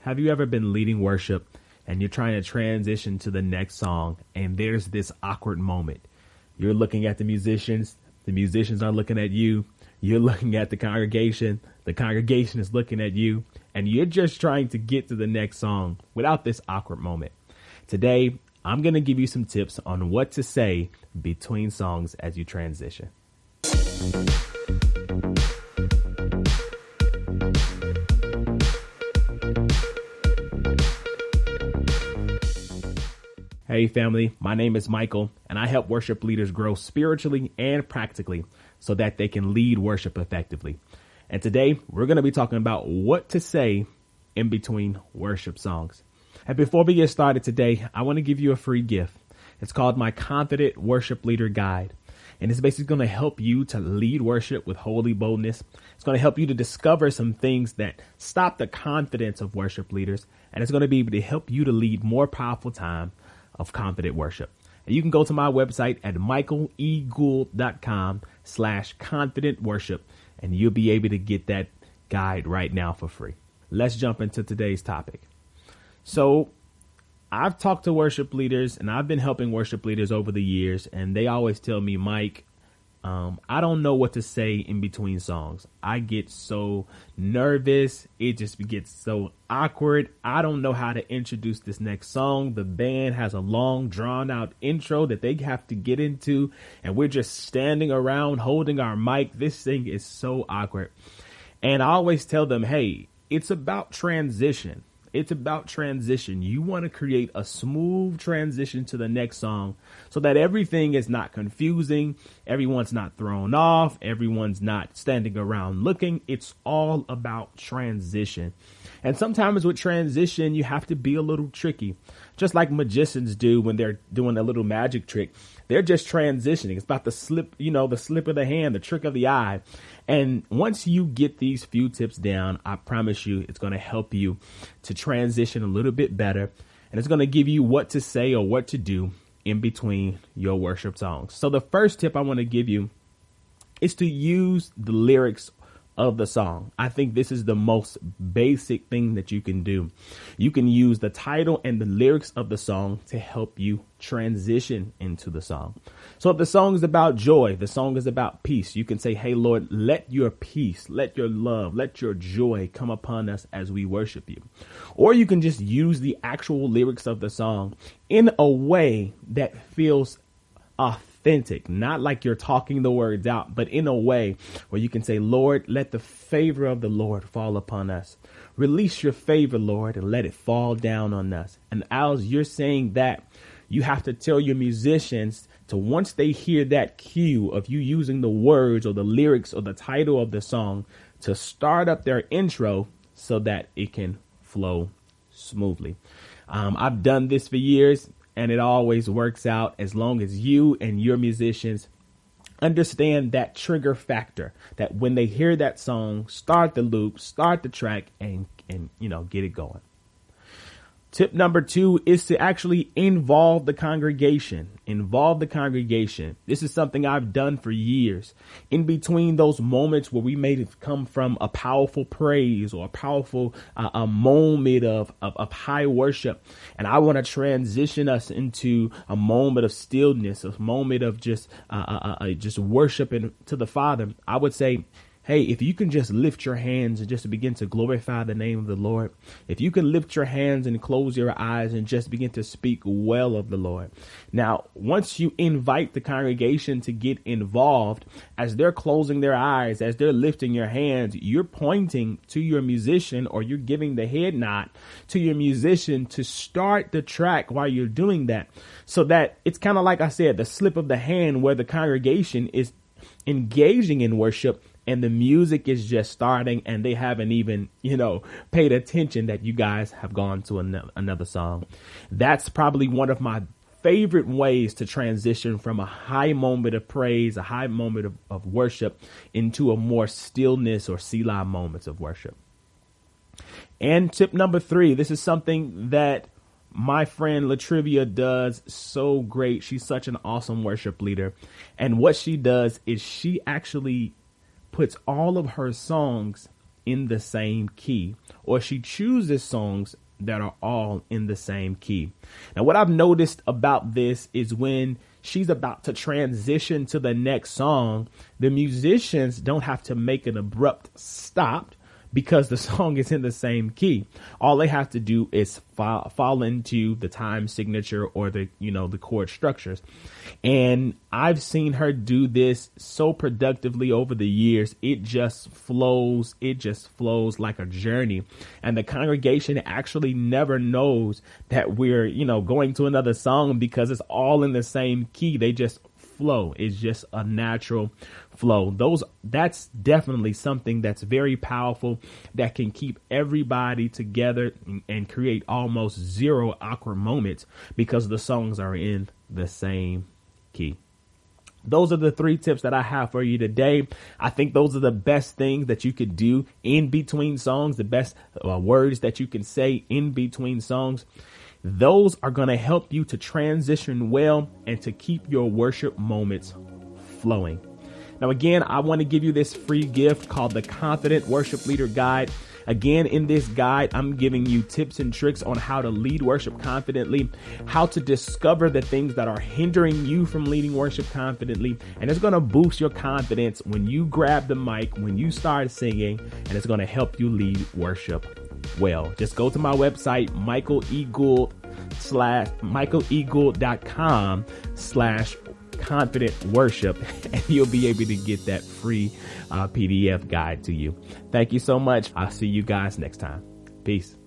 Have you ever been leading worship and you're trying to transition to the next song and there's this awkward moment? You're looking at the musicians are looking at you, you're looking at the congregation is looking at you, and you're just trying to get to the next song without this awkward moment. Today, I'm going to give you some tips on what to say between songs as you transition. Hey family, my name is Michael, and I help worship leaders grow spiritually and practically so that they can lead worship effectively. And today we're going to be talking about what to say in between worship songs. And before we get started today, I want to give you a free gift. It's called my Confident Worship Leader Guide. And it's basically going to help you to lead worship with holy boldness. It's going to help you to discover some things that stop the confidence of worship leaders. And it's going to be able to help you to lead more powerful time of confident worship. And you can go to my website at michaelegould.com/confident worship, and you'll be able to get that guide right now for free. Let's jump into today's topic. So I've talked to worship leaders and I've been helping worship leaders over the years, and they always tell me, Mike, I don't know what to say in between songs. I get so nervous. It just gets so awkward. I don't know how to introduce this next song. The band has a long, drawn out intro that they have to get into, and we're just standing around holding our mic. This thing is so awkward. And I always tell them, hey, it's about transition. It's about transition. You want to create a smooth transition to the next song so that everything is not confusing. Everyone's not thrown off. Everyone's not standing around looking. It's all about transition. And sometimes with transition, you have to be a little tricky, just like magicians do when they're doing a little magic trick. They're just transitioning. It's about the slip of the hand, the trick of the eye. And once you get these few tips down, I promise you it's going to help you to transition a little bit better. And it's going to give you what to say or what to do in between your worship songs. So the first tip I want to give you is to use the lyrics of the song. I think this is the most basic thing that you can do. You can use the title and the lyrics of the song to help you transition into the song. So if the song is about joy, the song is about peace, you can say, hey, Lord, let your peace, let your love, let your joy come upon us as we worship you. Or you can just use the actual lyrics of the song in a way that feels authentic, not like you're talking the words out, but in a way where you can say, Lord, let the favor of the Lord fall upon us. Release your favor, Lord, and let it fall down on us. And as you're saying that, you have to tell your musicians to, once they hear that cue of you using the words or the lyrics or the title of the song, to start up their intro so that it can flow smoothly. I've done this for years, and it always works out as long as you and your musicians understand that trigger factor, that when they hear that song, start the loop, start the track, and get it going. Tip number 2 is to actually involve the congregation. Involve the congregation. This is something I've done for years. In between those moments where we may have come from a powerful praise or a powerful a moment of high worship, and I want to transition us into a moment of stillness, a moment of just worshiping to the Father, I would say, hey, if you can just lift your hands and just begin to glorify the name of the Lord, if you can lift your hands and close your eyes and just begin to speak well of the Lord. Now, once you invite the congregation to get involved, as they're closing their eyes, as they're lifting your hands, you're pointing to your musician, or you're giving the head nod to your musician to start the track while you're doing that. So that it's kind of like I said, the slip of the hand where the congregation is engaging in worship and the music is just starting and they haven't even, paid attention that you guys have gone to another song. That's probably one of my favorite ways to transition from a high moment of praise, a high moment of worship, into a more stillness or Selah moments of worship. And tip number 3, this is something that my friend Latrivia does so great. She's such an awesome worship leader. And what she does is she actually puts all of her songs in the same key, or she chooses songs that are all in the same key. Now, what I've noticed about this is when she's about to transition to the next song, the musicians don't have to make an abrupt stop because the song is in the same key. All they have to do is fall into the time signature or the chord structures. And I've seen her do this so productively over the years. It just flows like a journey. And the congregation actually never knows that we're, going to another song because it's all in the same key. They just flow. It's just a natural flow. That's definitely something that's very powerful, that can keep everybody together and create almost zero awkward moments because the songs are in the same key. Those are the 3 tips that I have for you today. I think those are the best things that you could do in between songs, the best words that you can say in between songs. Those are going to help you to transition well and to keep your worship moments flowing. Now, again, I want to give you this free gift called the Confident Worship Leader Guide. Again, in this guide, I'm giving you tips and tricks on how to lead worship confidently, how to discover the things that are hindering you from leading worship confidently. And it's going to boost your confidence when you grab the mic, when you start singing, and it's going to help you lead worship well. Just go to my website, michaeleagle.com/confident worship, and you'll be able to get that free PDF guide to you. Thank you so much. I'll see you guys next time. Peace.